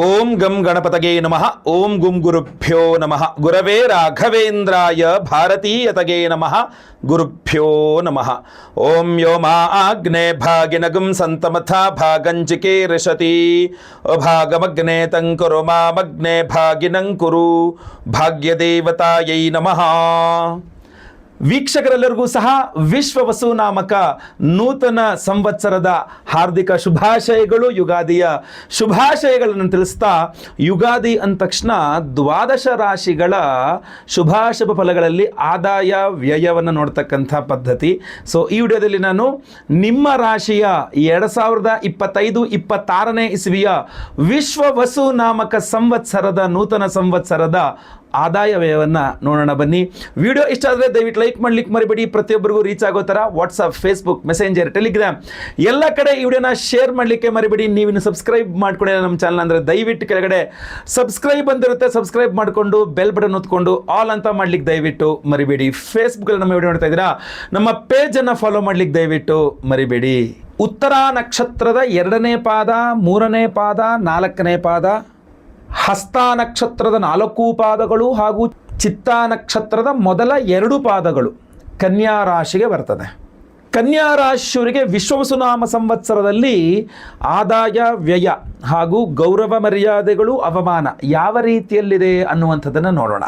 ಓಂ ಗಂ ಗಣಪತಗೆ ನಮಃ. ಓಂ ಗುಂ ಗುರುಭ್ಯೋ ನಮಃ. ಗುರವೇ ರಾಘವೇಂದ್ರಾಯ ಭಾರತೀಯತಗೆ ನಮಃ. ಗುರುಭ್ಯೋ ನಮಃ. ಓಂ ಯೋ ಮಾ ಆಗ್ನೇ ಭಾಗಿನಗಂ ಸಂತಮಥ ಭಾಗಂಚಿಕೆ ರಿಷತಿ ಭಾಗಮಗ್ನೇ ತಂಕುರು ಮಾಮಗ್ನೇ ಭಾಗಿನಂಕುರು ಭಾಗ್ಯದೇವತಾಯೈ ನಮಃ. ವೀಕ್ಷಕರೆಲ್ಲರಿಗೂ ಸಹ ವಿಶ್ವ ವಸು ನಾಮಕ ನೂತನ ಸಂವತ್ಸರದ ಹಾರ್ದಿಕ ಶುಭಾಶಯಗಳು, ಯುಗಾದಿಯ ಶುಭಾಶಯಗಳನ್ನು ತಿಳಿಸ್ತಾ, ಯುಗಾದಿ ಅಂದ ತಕ್ಷಣ ದ್ವಾದಶ ರಾಶಿಗಳ ಶುಭಾಶುಭ ಫಲಗಳಲ್ಲಿ ಆದಾಯ ವ್ಯಯವನ್ನು ನೋಡ್ತಕ್ಕಂಥ ಪದ್ಧತಿ. ಸೊ ಈ ವಿಡಿಯೋದಲ್ಲಿ ನಾನು ನಿಮ್ಮ ರಾಶಿಯ 2025-26ನೇ ಇಸ್ವಿಯ ವಿಶ್ವ ವಸು ನಾಮಕ ಸಂವತ್ಸರದ ನೂತನ ಸಂವತ್ಸರದ ಆದಾಯ ವ್ಯಯವನ್ನು ನೋಡೋಣ ಬನ್ನಿ. ವಿಡಿಯೋ ಇಷ್ಟ ಆದರೆ ದಯವಿಟ್ಟು ಲೈಕ್ ಮಾಡ್ಲಿಕ್ಕೆ ಮರಿಬೇಡಿ. ಪ್ರತಿಯೊಬ್ಬರಿಗೂ ರೀಚ್ ಆಗೋ ಥರ ವಾಟ್ಸಪ್, ಫೇಸ್ಬುಕ್, ಮೆಸೆಂಜರ್, ಟೆಲಿಗ್ರಾಮ್ ಎಲ್ಲ ಕಡೆ ಈ ವಿಡಿಯೋನ ಶೇರ್ ಮಾಡಲಿಕ್ಕೆ ಮರಿಬೇಡಿ. ನೀವಿನ್ನು ಸಬ್ಸ್ಕ್ರೈಬ್ ಮಾಡ್ಕೊಂಡಿಲ್ಲ ನಮ್ಮ ಚಾನಲ್ ಅಂದರೆ ದಯವಿಟ್ಟು ಕೆಳಗಡೆ ಸಬ್ಸ್ಕ್ರೈಬ್ ಬಂದಿರುತ್ತೆ, ಸಬ್ಸ್ಕ್ರೈಬ್ ಮಾಡಿಕೊಂಡು ಬೆಲ್ ಬಟನ್ ಒತ್ಕೊಂಡು ಆಲ್ ಅಂತ ಮಾಡ್ಲಿಕ್ಕೆ ದಯವಿಟ್ಟು ಮರಿಬೇಡಿ. ಫೇಸ್ಬುಕ್ಕಲ್ಲಿ ನಮ್ಮ ವಿಡಿಯೋ ನೋಡ್ತಾ ಇದ್ದೀರಾ, ನಮ್ಮ ಪೇಜನ್ನು ಫಾಲೋ ಮಾಡ್ಲಿಕ್ಕೆ ದಯವಿಟ್ಟು ಮರಿಬೇಡಿ. ಉತ್ತರ ನಕ್ಷತ್ರದ 2ನೇ ಪಾದ, 3ನೇ ಪಾದ, 4ನೇ ಪಾದ, ಹಸ್ತ ನಕ್ಷತ್ರದ 4 ಪಾದಗಳು ಹಾಗೂ ಚಿತ್ತ ನಕ್ಷತ್ರದ ಮೊದಲ 2 ಪಾದಗಳು ಕನ್ಯಾ ರಾಶಿಗೆ ಬರ್ತದೆ. ಕನ್ಯಾ ರಾಶಿಯವರಿಗೆ ವಿಶ್ವವಸುನಾಮ ಸಂವತ್ಸರದಲ್ಲಿ ಆದಾಯ ವ್ಯಯ ಹಾಗೂ ಗೌರವ ಮರ್ಯಾದೆಗಳು ಅವಮಾನ ಯಾವ ರೀತಿಯಲ್ಲಿದೆ ಅನ್ನುವಂಥದ್ದನ್ನು ನೋಡೋಣ.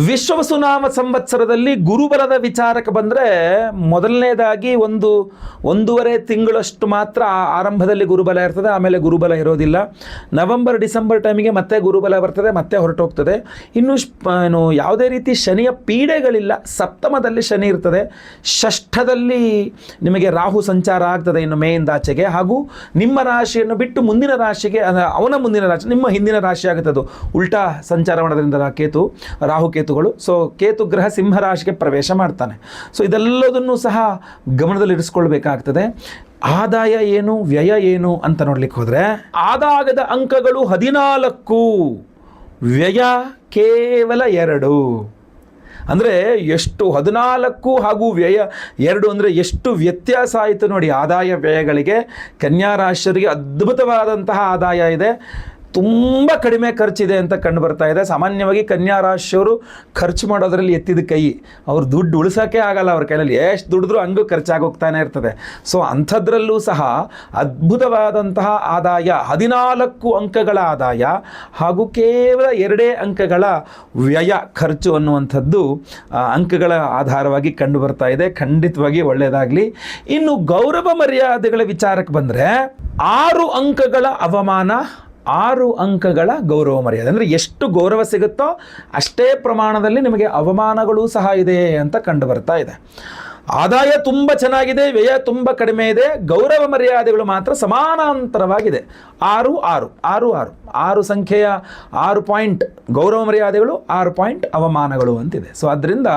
ವಿಶ್ವವಸುನಾಮ ಸಂವತ್ಸರದಲ್ಲಿ ಗುರುಬಲದ ವಿಚಾರಕ್ಕೆ ಬಂದರೆ ಮೊದಲನೇದಾಗಿ ಒಂದೂವರೆ ತಿಂಗಳಷ್ಟು ಮಾತ್ರ ಆರಂಭದಲ್ಲಿ ಗುರುಬಲ ಇರ್ತದೆ, ಆಮೇಲೆ ಗುರುಬಲ ಇರೋದಿಲ್ಲ. ನವೆಂಬರ್ ಡಿಸೆಂಬರ್ ಟೈಮಿಗೆ ಮತ್ತೆ ಗುರುಬಲ ಬರ್ತದೆ, ಮತ್ತೆ ಹೊರಟೋಗ್ತದೆ. ಇನ್ನು ಯಾವುದೇ ರೀತಿ ಶನಿಯ ಪೀಡೆಗಳಿಲ್ಲ. ಸಪ್ತಮದಲ್ಲಿ ಶನಿ ಇರ್ತದೆ, ಷಷ್ಠದಲ್ಲಿ ನಿಮಗೆ ರಾಹು ಸಂಚಾರ ಆಗ್ತದೆ ಇನ್ನು ಮೇಯಿಂದ ಆಚೆಗೆ, ಹಾಗೂ ನಿಮ್ಮ ರಾಶಿಯನ್ನು ಬಿಟ್ಟು ಮುಂದಿನ ರಾಶಿಗೆ, ಅವನ ಮುಂದಿನ ರಾಶಿ ನಿಮ್ಮ ಹಿಂದಿನ ರಾಶಿ ಆಗುತ್ತೆ. ಅದು ಉಲ್ಟಾ ಸಂಚಾರ ಮಾಡೋದ್ರಿಂದ ರಾಹು ಕೇತುಗಳು. ಸೊ ಕೇತು ಗ್ರಹ ಸಿಂಹರಾಶಿಗೆ ಪ್ರವೇಶ ಮಾಡ್ತಾನೆ. ಸೊ ಇದೆಲ್ಲದನ್ನು ಸಹ ಗಮನದಲ್ಲಿರಿಸ್ಕೊಳ್ಬೇಕಾಗ್ತದೆ. ಆದಾಯ ಏನು, ವ್ಯಯ ಏನು ಅಂತ ನೋಡ್ಲಿಕ್ಕೆ ಹೋದರೆ, ಆದಾಯದ ಅಂಕಗಳು 14, ವ್ಯಯ ಕೇವಲ 2. ಅಂದರೆ ಎಷ್ಟು 14 ಹಾಗೂ ವ್ಯಯ 2 ಅಂದರೆ ಎಷ್ಟು ವ್ಯತ್ಯಾಸ ಆಯಿತು ನೋಡಿ. ಆದಾಯ ವ್ಯಯಗಳಿಗೆ ಕನ್ಯಾ ರಾಶಿಯವರಿಗೆ ಅದ್ಭುತವಾದಂತಹ ಆದಾಯ ಇದೆ, ತುಂಬ ಕಡಿಮೆ ಖರ್ಚಿದೆ ಅಂತ ಕಂಡು ಬರ್ತಾ ಇದೆ. ಸಾಮಾನ್ಯವಾಗಿ ಕನ್ಯಾ ರಾಶಿಯವರು ಖರ್ಚು ಮಾಡೋದ್ರಲ್ಲಿ ಎತ್ತಿದ ಕೈ, ಅವ್ರು ದುಡ್ಡು ಉಳಿಸೋಕ್ಕೆ ಆಗಲ್ಲ, ಅವ್ರ ಕೈಯಲ್ಲಿ ಎಷ್ಟು ದುಡಿದ್ರೂ ಹಂಗೂ ಖರ್ಚಾಗೋಗ್ತಾನೆ ಇರ್ತದೆ. ಸೊ ಅಂಥದ್ರಲ್ಲೂ ಸಹ ಅದ್ಭುತವಾದಂತಹ ಆದಾಯ, 14 ಅಂಕಗಳ ಆದಾಯ ಹಾಗೂ ಕೇವಲ 2 ಅಂಕಗಳ ವ್ಯಯ ಖರ್ಚು ಅನ್ನುವಂಥದ್ದು ಅಂಕಗಳ ಆಧಾರವಾಗಿ ಕಂಡು ಬರ್ತಾ ಇದೆ. ಖಂಡಿತವಾಗಿ ಒಳ್ಳೆಯದಾಗಲಿ. ಇನ್ನು ಗೌರವ ಮರ್ಯಾದೆಗಳ ವಿಚಾರಕ್ಕೆ ಬಂದರೆ 6 ಅಂಕಗಳ ಅವಮಾನ, 6 ಅಂಕಗಳ ಗೌರವ ಮರ್ಯಾದೆ. ಅಂದರೆ ಎಷ್ಟು ಗೌರವ ಸಿಗುತ್ತೋ ಅಷ್ಟೇ ಪ್ರಮಾಣದಲ್ಲಿ ನಿಮಗೆ ಅವಮಾನಗಳು ಸಹ ಇದೆ ಅಂತ ಕಂಡು ಬರ್ತಾ ಇದೆ. ಆದಾಯ ತುಂಬ ಚೆನ್ನಾಗಿದೆ, ವ್ಯಯ ತುಂಬ ಕಡಿಮೆ ಇದೆ, ಗೌರವ ಮರ್ಯಾದೆಗಳು ಮಾತ್ರ ಸಮಾನಾಂತರವಾಗಿದೆ. 6, 6, 6, 6, 6 ಸಂಖ್ಯೆಯ 6 ಪಾಯಿಂಟ್ ಗೌರವ ಮರ್ಯಾದೆಗಳು, 6 ಪಾಯಿಂಟ್ ಅವಮಾನಗಳು ಅಂತಿದೆ. ಸೊ ಆದ್ದರಿಂದ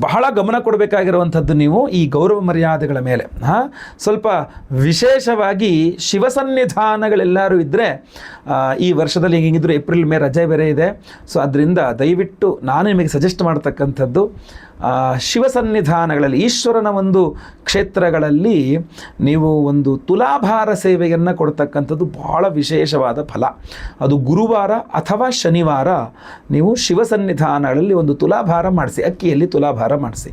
ಬಹಳ ಗಮನ ಕೊಡಬೇಕಾಗಿರುವಂಥದ್ದು ನೀವು ಈ ಗೌರವ ಮರ್ಯಾದೆಗಳ ಮೇಲೆ. ಸ್ವಲ್ಪ ವಿಶೇಷವಾಗಿ ಶಿವಸನ್ನಿಧಾನಗಳೆಲ್ಲರೂ ಇದ್ದರೆ, ಈ ವರ್ಷದಲ್ಲಿ ಹೇಗಿದ್ದರೂ ಏಪ್ರಿಲ್ ಮೇ ರಜೆ ಬೇರೆ ಇದೆ. ಸೊ ಅದರಿಂದ ದಯವಿಟ್ಟು ನಾನು ನಿಮಗೆ ಸಜೆಸ್ಟ್ ಮಾಡ್ತಕ್ಕಂಥದ್ದು, ಶಿವಸನ್ನಿಧಾನಗಳಲ್ಲಿ, ಈಶ್ವರನ ಒಂದು ಕ್ಷೇತ್ರಗಳಲ್ಲಿ ನೀವು ಒಂದು ತುಲಾಭಾರ ಸೇವೆಯನ್ನು ಕೊಡ್ತಕ್ಕಂಥದ್ದು ಬಹಳ ವಿಶೇಷವಾದ ಫಲ. ಅದು ಗುರುವಾರ ಅಥವಾ ಶನಿವಾರ ನೀವು ಶಿವಸನ್ನಿಧಾನಗಳಲ್ಲಿ ಒಂದು ತುಲಾಭಾರ ಮಾಡಿಸಿ, ಅಕ್ಕಿಯಲ್ಲಿ ತುಲಾಭಾರ ಮಾಡಿಸಿ,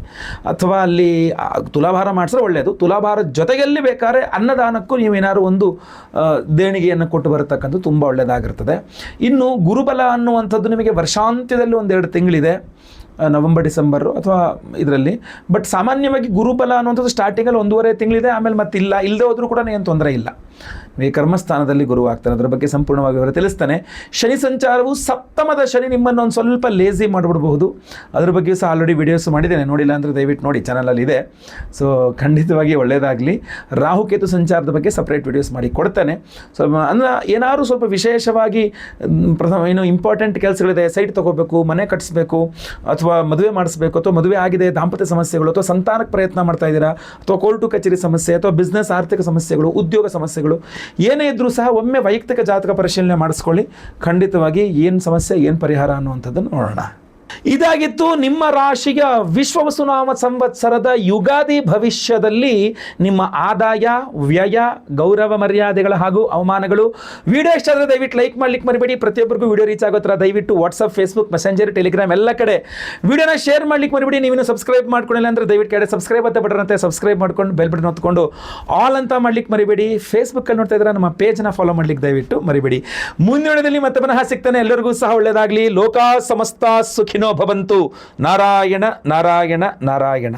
ಅಥವಾ ಅಲ್ಲಿ ತುಲಾಭಾರ ಮಾಡಿಸಿದ್ರೆ ಒಳ್ಳೆಯದು. ತುಲಾಭಾರ ಜೊತೆಯಲ್ಲಿ ಬೇಕಾದ್ರೆ ಅನ್ನದಾನಕ್ಕೂ ನೀವೇನಾದ್ರು ಒಂದು ದೇಣಿಗೆಯನ್ನು ಕೊಟ್ಟು ಬರತಕ್ಕಂಥದ್ದು ತುಂಬ ಒಳ್ಳೆಯದಾಗಿರ್ತದೆ. ಇನ್ನು ಗುರುಬಲ ಅನ್ನುವಂಥದ್ದು ನಿಮಗೆ ವರ್ಷಾಂತ್ಯದಲ್ಲಿ 1-2 ತಿಂಗಳಿದೆ, ನವೆಂಬರ್ ಡಿಸೆಂಬರು ಅಥವಾ ಇದರಲ್ಲಿ. ಬಟ್ ಸಾಮಾನ್ಯವಾಗಿ ಗುರುಬಲ ಅನ್ನುವಂಥದ್ದು ಸ್ಟಾರ್ಟಿಂಗಲ್ಲಿ 1.5 ತಿಂಗಳಿದೆ, ಆಮೇಲೆ ಮತ್ತೆ ಇಲ್ಲದೆ ಹೋದರೂ ಕೂಡ ಏನು ತೊಂದರೆ ಇಲ್ಲ. ಈ ಕರ್ಮಸ್ಥಾನದಲ್ಲಿ ಗುರು ಆಗ್ತಾನೆ, ಅದರ ಬಗ್ಗೆ ಸಂಪೂರ್ಣವಾಗಿ ಅವರು ತಿಳಿಸ್ತಾನೆ. ಶನಿ ಸಂಚಾರವು ಸಪ್ತಮದ ಶನಿ ನಿಮ್ಮನ್ನು ಒಂದು ಸ್ವಲ್ಪ ಲೇಸಿ ಮಾಡಿಬಿಡಬಹುದು. ಅದ್ರ ಬಗ್ಗೆ ಸಹ ಆಲ್ರೆಡಿ ವಿಡಿಯೋಸ್ ಮಾಡಿದ್ದೇನೆ, ನೋಡಿಲ್ಲ ಅಂದರೆ ದಯವಿಟ್ಟು ನೋಡಿ, ಚಾನಲಲ್ಲಿ ಇದೆ. ಸೊ ಖಂಡಿತವಾಗಿ ಒಳ್ಳೆಯದಾಗಲಿ. ರಾಹುಕೇತು ಸಂಚಾರದ ಬಗ್ಗೆ ಸಪ್ರೇಟ್ ವಿಡಿಯೋಸ್ ಮಾಡಿ ಕೊಡ್ತಾನೆ. ಸೊ ಅಂದರೆ ಏನಾದರೂ ಸ್ವಲ್ಪ ವಿಶೇಷವಾಗಿ ಏನು ಇಂಪಾರ್ಟೆಂಟ್ ಕೆಲಸಗಳಿದೆ, ಸೈಟ್ ತೊಗೋಬೇಕು, ಮನೆ ಕಟ್ಟಿಸ್ಬೇಕು, ಅಥವಾ ಮದುವೆ ಮಾಡಿಸ್ಬೇಕು, ಅಥವಾ ಮದುವೆ ಆಗಿದೆ, ದಾಂಪತ್ಯ ಸಮಸ್ಯೆಗಳು, ಅಥವಾ ಸಂತಾನಕ್ಕೆ ಪ್ರಯತ್ನ ಮಾಡ್ತಾ ಇದ್ದೀರಾ, ಅಥವಾ ಕೋರ್ಟು ಕಚೇರಿ ಸಮಸ್ಯೆ, ಅಥವಾ ಬಿಸ್ನೆಸ್ ಆರ್ಥಿಕ ಸಮಸ್ಯೆಗಳು, ಉದ್ಯೋಗ ಸಮಸ್ಯೆಗಳು, ಏನೇ ಇದ್ರೂ ಸಹ ಒಮ್ಮೆ ವೈಯಕ್ತಿಕ ಜಾತಕ ಪರಿಶೀಲನೆ ಮಾಡಿಸ್ಕೊಳ್ಳಿ. ಖಂಡಿತವಾಗಿ ಏನು ಸಮಸ್ಯೆ, ಏನು ಪರಿಹಾರ ಅನ್ನುವಂಥದ್ದನ್ನು ನೋಡೋಣ. ಇದಾಗಿತ್ತು ನಿಮ್ಮ ರಾಶಿಯ ವಿಶ್ವವಸುನಾಮ ಸಂವತ್ಸರದ ಯುಗಾದಿ ಭವಿಷ್ಯದಲ್ಲಿ ನಿಮ್ಮ ಆದಾಯ, ವ್ಯಯ, ಗೌರವ ಮರ್ಯಾದೆಗಳ ಹಾಗೂ ಅವಮಾನಗಳು. ವಿಡಿಯೋ ಇಷ್ಟ ಆದರೆ ದಯವಿಟ್ಟು ಲೈಕ್ ಮಾಡ್ಲಿಕ್ಕೆ ಮರಿಬೇಡಿ. ಪ್ರತಿಯೊಬ್ಬರಿಗೂ ವಿಡಿಯೋ ರೀಚ್ ಆಗೋ ಥರ ದಯವಿಟ್ಟು ವಾಟ್ಸಪ್, ಫೇಸ್ಬುಕ್, ಮೆಸೆಂಜರ್, ಟೆಲಿಗ್ರಾಮ್ ಎಲ್ಲ ಕಡೆ ವಿಡಿಯೋನ ಶೇರ್ ಮಾಡ್ಲಿಕ್ಕೆ ಮರಿಬೇಡಿ. ನೀವಿನ್ನು ಸಬ್ಸ್ಕ್ರೈಬ್ ಮಾಡ್ಕೊಂಡಿಲ್ಲ ಅಂದರೆ ದಯವಿಟ್ಟು ಕಡೆ ಸಬ್ಸ್ಕ್ರೈಬ್ ಅಂತ ಬಟನ್ ಅಂತ ಸಬ್ಸ್ಕ್ರೈಬ್ ಮಾಡ್ಕೊಂಡು ಬೆಲ್ ಬಟನ್ ಹೊತ್ಕೊಂಡು ಆಲ್ ಅಂತ ಮಾಡ್ಲಿಕ್ಕೆ ಮರಿಬೇಡಿ. ಫೇಸ್ಬುಕ್ಕಲ್ಲಿ ನೋಡ್ತಾ ಇದ್ರೆ ನಮ್ಮ ಪೇಜ್ನ ಫಾಲೋ ಮಾಡ್ಲಿಕ್ಕೆ ದಯವಿಟ್ಟು ಮರಿಬೇಡಿ. ಮುಂದಿನದಲ್ಲಿ ಮತ್ತೆ ಪುನಃ ಸಿಗ್ತಾನೆ. ಎಲ್ಲರಿಗೂ ಸಹ ಒಳ್ಳೆಯದಾಗಲಿ. ಲೋಕ ಸಮಸ್ತ ಸುಖಿನೋ ಭವಂತು. ನಾರಾಯಣ ನಾರಾಯಣ ನಾರಾಯಣ.